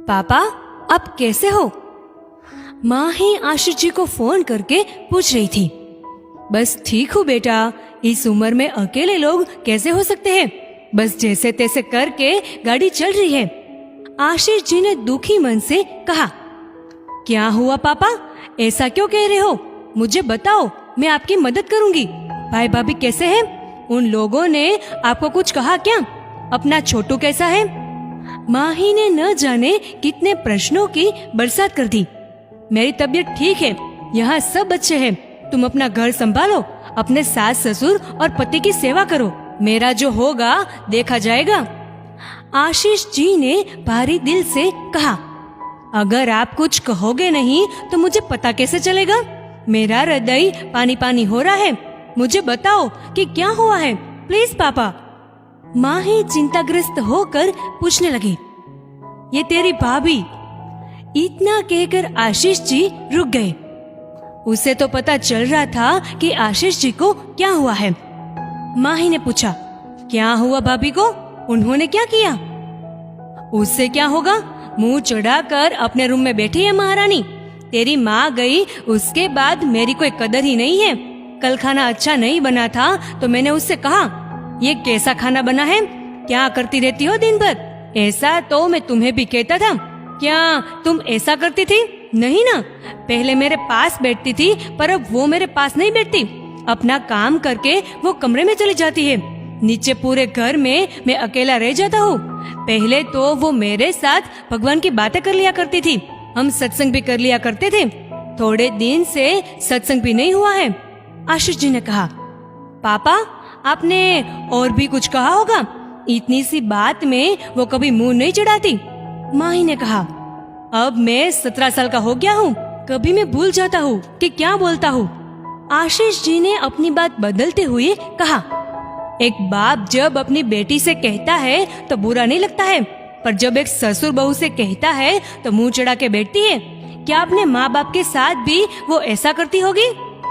पापा, आप कैसे हो? माँ ही आशीष जी को फोन करके पूछ रही थी। बस ठीक हूँ बेटा, इस उम्र में अकेले लोग कैसे हो सकते हैं? बस जैसे तैसे करके गाड़ी चल रही है। आशीष जी ने दुखी मन से कहा। क्या हुआ पापा, ऐसा क्यों कह रहे हो? मुझे बताओ, मैं आपकी मदद करूंगी। भाई भाभी कैसे हैं? उन लोगों ने आपको कुछ कहा क्या? अपना छोटू कैसा है? माही ने न जाने कितने प्रश्नों की बरसात कर दी। मेरी तबीयत ठीक है, यहाँ सब अच्छे हैं। तुम अपना घर संभालो, अपने सास ससुर और पति की सेवा करो। मेरा जो होगा देखा जाएगा। आशीष जी ने भारी दिल से कहा। अगर आप कुछ कहोगे नहीं तो मुझे पता कैसे चलेगा? मेरा हृदय पानी पानी हो रहा है। मुझे बताओ कि क्या हुआ है, प्लीज पापा। माँ ही चिंताग्रस्त होकर पूछने लगी। ये तेरी भाभी। इतना कहकर आशीष जी रुक गए। उसे तो पता चल रहा था कि आशीष जी को क्या हुआ है। माँ ही ने पूछा, क्या हुआ भाभी को? उन्होंने क्या किया? उससे क्या होगा, मुंह चढ़ाकर अपने रूम में बैठी है महारानी। तेरी माँ गई उसके बाद मेरी कोई कदर ही नहीं है। कल खाना अच्छा नहीं बना था तो मैंने उससे कहा, ये कैसा खाना बना है, क्या करती रहती हो दिन भर? ऐसा तो मैं तुम्हें भी कहता था। क्या तुम ऐसा करती थी? नहीं ना। पहले मेरे पास बैठती थी पर अब वो मेरे पास नहीं बैठती। अपना काम करके वो कमरे में चली जाती है। नीचे पूरे घर में मैं अकेला रह जाता हूँ। पहले तो वो मेरे साथ भगवान की बातें कर लिया करती थी, हम सत्संग भी कर लिया करते थे। थोड़े दिन से सत्संग भी नहीं हुआ है। आशीष जी ने कहा। पापा, आपने और भी कुछ कहा होगा, इतनी सी बात में वो कभी मुंह नहीं चढ़ाती। माँ ही ने कहा। अब मैं 17 साल का हो गया हूँ, कभी मैं भूल जाता हूँ कि क्या बोलता हूँ। आशीष जी ने अपनी बात बदलते हुए कहा। एक बाप जब अपनी बेटी से कहता है तो बुरा नहीं लगता है, पर जब एक ससुर बहू से कहता है तो मुंह चढ़ा के बैठती है। क्या अपने माँ बाप के साथ भी वो ऐसा करती होगी?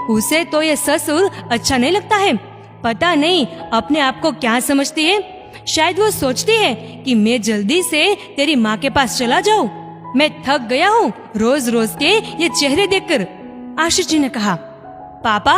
उसे तो ये ससुर अच्छा नहीं लगता है। पता नहीं अपने आप को क्या समझती है। शायद वो सोचती है कि मैं जल्दी से तेरी माँ के पास चला जाऊँ। मैं थक गया हूँ रोज रोज के ये चेहरे देखकर। आशीष जी ने कहा। पापा,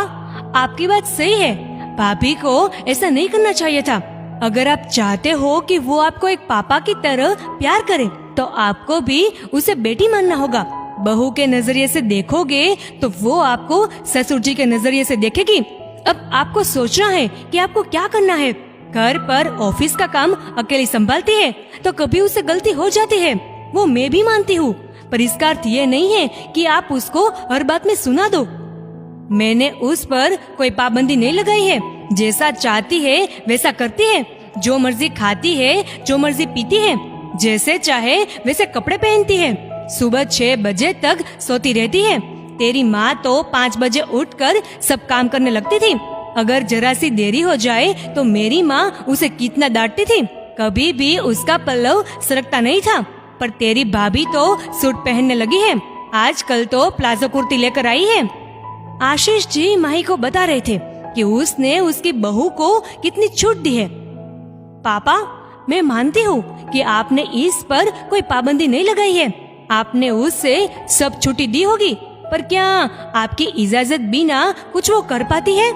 आपकी बात सही है, भाभी को ऐसा नहीं करना चाहिए था। अगर आप चाहते हो कि वो आपको एक पापा की तरह प्यार करे तो आपको भी उसे बेटी मानना होगा। बहू के नजरिए से देखोगे तो वो आपको ससुर जी के नजरिए से देखेगी। अब आपको सोचना है कि आपको क्या करना है। घर पर ऑफिस का काम अकेली संभालती है तो कभी उसे गलती हो जाती है, वो मैं भी मानती हूँ, पर इसका अर्थ ये नहीं है कि आप उसको हर बात में सुना दो। मैंने उस पर कोई पाबंदी नहीं लगाई है। जैसा चाहती है वैसा करती है, जो मर्जी खाती है, जो मर्जी पीती है, जैसे चाहे वैसे कपड़े पहनती है। सुबह 6 बजे तक सोती रहती है। तेरी माँ तो 5 बजे उठकर सब काम करने लगती थी। अगर जरा सी देरी हो जाए तो मेरी माँ उसे कितना डांटती थी। कभी भी उसका पल्लव सरकता नहीं था। पर तेरी भाभी तो सूट पहनने लगी है, आजकल तो प्लाजो कुर्ती लेकर आई है। आशीष जी माही को बता रहे थे कि उसने उसकी बहू को कितनी छूट दी है। पापा, मैं मानती हूँ कि आपने इस पर कोई पाबंदी नहीं लगाई है, आपने उससे सब छुट्टी दी होगी, पर क्या आपकी इजाजत बिना कुछ वो कर पाती है?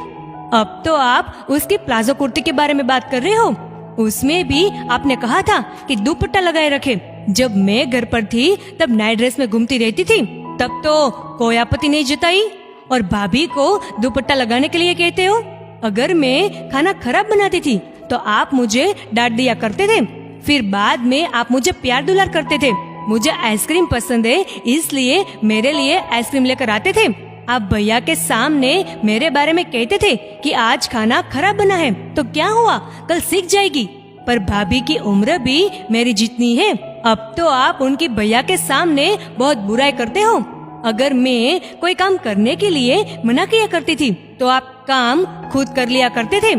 अब तो आप उसकी प्लाजो कुर्ती के बारे में बात कर रहे हो। उसमें भी आपने कहा था कि दुपट्टा लगाए रखे। जब मैं घर पर थी तब नाइट ड्रेस में घूमती रहती थी, तब तो कोई आपत्ति नहीं जताई, और भाभी को दुपट्टा लगाने के लिए कहते हो। अगर मैं खाना खराब बनाती थी तो आप मुझे डांट दिया करते थे, फिर बाद में आप मुझे प्यार दुलार करते थे। मुझे आइसक्रीम पसंद है इसलिए मेरे लिए आइसक्रीम लेकर आते थे। आप भैया के सामने मेरे बारे में कहते थे कि आज खाना खराब बना है तो क्या हुआ, कल सीख जाएगी। पर भाभी की उम्र भी मेरी जितनी है, अब तो आप उनकी भैया के सामने बहुत बुराई करते हो। अगर मैं कोई काम करने के लिए मना किया करती थी तो आप काम खुद कर लिया करते थे।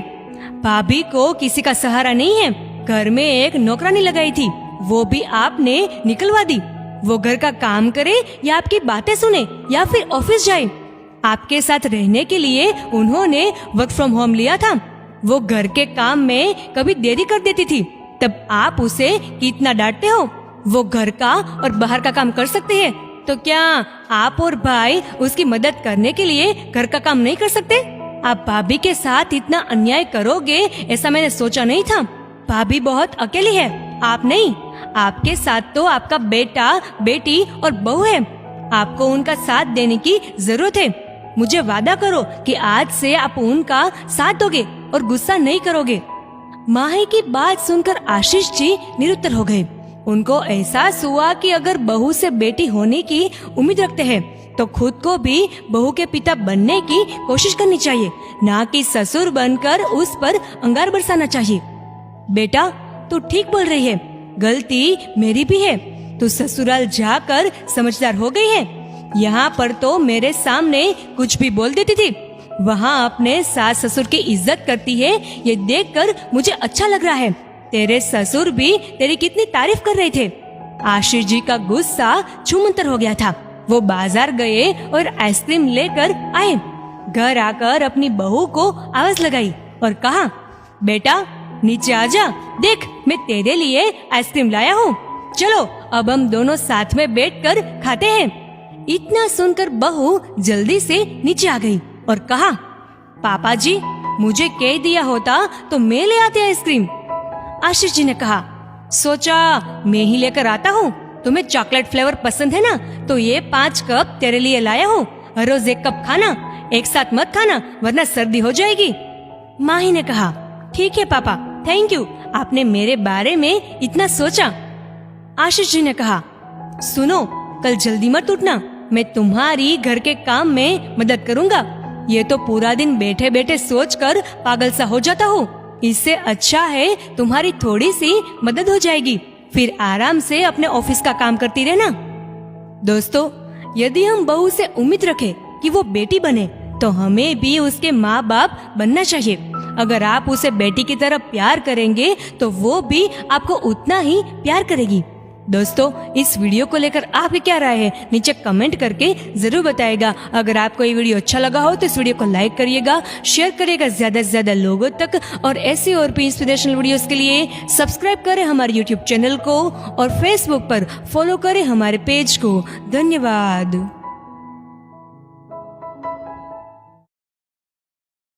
भाभी को किसी का सहारा नहीं है। घर में एक नौकरानी लगाई थी, वो भी आपने निकलवा दी। वो घर का काम करे या आपकी बातें सुने या फिर ऑफिस जाए। आपके साथ रहने के लिए उन्होंने वर्क फ्रॉम होम लिया था। वो घर के काम में कभी देरी कर देती थी, तब आप उसे कितना डांटते हो। वो घर का और बाहर का काम कर सकते हैं, तो क्या आप और भाई उसकी मदद करने के लिए घर का काम नहीं कर सकते? आप भाभी के साथ इतना अन्याय करोगे ऐसा मैंने सोचा नहीं था। भाभी बहुत अकेली है, आप नहीं। आपके साथ तो आपका बेटा, बेटी और बहू है। आपको उनका साथ देने की जरूरत है। मुझे वादा करो कि आज से आप उनका साथ दोगे और गुस्सा नहीं करोगे। माही की बात सुनकर आशीष जी निरुत्तर हो गए। उनको एहसास हुआ कि अगर बहू से बेटी होने की उम्मीद रखते हैं तो खुद को भी बहू के पिता बनने की कोशिश करनी चाहिए, ना कि ससुर बनकर उस पर अंगार बरसाना चाहिए। बेटा, तू ठीक बोल रही है, गलती मेरी भी है। तू ससुराल जाकर समझदार हो गई है। यहाँ पर तो मेरे सामने कुछ भी बोल देती थी, वहाँ अपने सास ससुर की इज्जत करती है। ये देखकर मुझे अच्छा लग रहा है। तेरे ससुर भी तेरी कितनी तारीफ कर रहे थे। आशीष जी का गुस्सा छूमंतर हो गया था। वो बाजार गए और आइसक्रीम लेकर आए। घर आकर अपनी बहू को आवाज लगाई और कहा, बेटा नीचे आजा, देख मैं तेरे लिए आइसक्रीम लाया हूँ। चलो अब हम दोनों साथ में बैठकर खाते हैं। इतना सुनकर बहू जल्दी से नीचे आ गई और कहा, पापा जी मुझे कह दिया होता तो मैं ले आते आइसक्रीम। आशीष जी ने कहा, सोचा मैं ही लेकर आता हूँ। तुम्हें चॉकलेट फ्लेवर पसंद है ना, तो ये 5 कप तेरे लिए लाया हूँ। हर रोज 1 कप खाना, एक साथ मत खाना वरना सर्दी हो जाएगी। माही ने कहा, ठीक है पापा, थैंक यू, आपने मेरे बारे में इतना सोचा। आशीष जी ने कहा, सुनो कल जल्दी मत उठना, मैं तुम्हारी घर के काम में मदद करूँगा। ये तो पूरा दिन बैठे बैठे सोचकर पागल सा हो जाता हूँ। इससे अच्छा है तुम्हारी थोड़ी सी मदद हो जाएगी, फिर आराम से अपने ऑफिस का काम करती रहना। दोस्तों, यदि हम बहू से उम्मीद रखें कि वो बेटी बने, तो हमें भी उसके माँ बाप बनना चाहिए। अगर आप उसे बेटी की तरह प्यार करेंगे तो वो भी आपको उतना ही प्यार करेगी। दोस्तों, इस वीडियो को लेकर आपकी क्या राय है नीचे कमेंट करके जरूर बताइएगा। अगर आपको ये वीडियो अच्छा लगा हो तो इस वीडियो को लाइक करिएगा, शेयर करिएगा ज्यादा से ज्यादा लोगों तक, और ऐसी और भी इंस्पिरेशनल वीडियोस के लिए सब्सक्राइब करें हमारे यूट्यूब चैनल को और फेसबुक पर फॉलो करें हमारे पेज को। धन्यवाद।